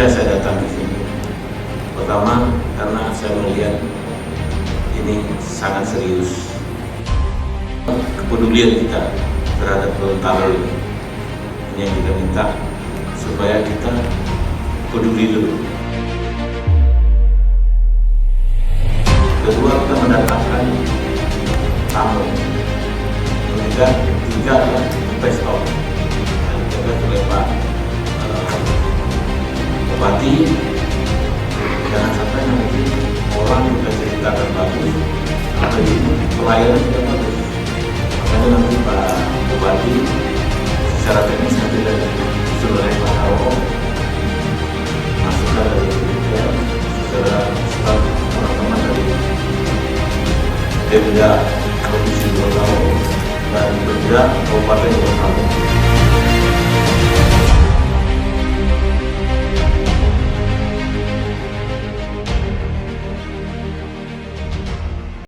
saya datang di sini? Pertama, karena saya melihat ini sangat serius. Kepedulian kita terhadap Gorontalo ini yang kita minta supaya kita peduli dulu. Kedua, kita mendatangkan tamu. Ketiga adalah investor yang dijaga oleh Pak Bupati. Jangan sampai nanti orang sudah ceritakan bagus, apa ini pelayanan sudah bagus. Makanya nanti Pak Bupati secara teknis nanti dari disuruh oleh Pak Hawo masukkan dari DPR, secara staf teman-teman dari Pemda Provinsi Gorontalo dan Pemda Kabupaten Gorontalo.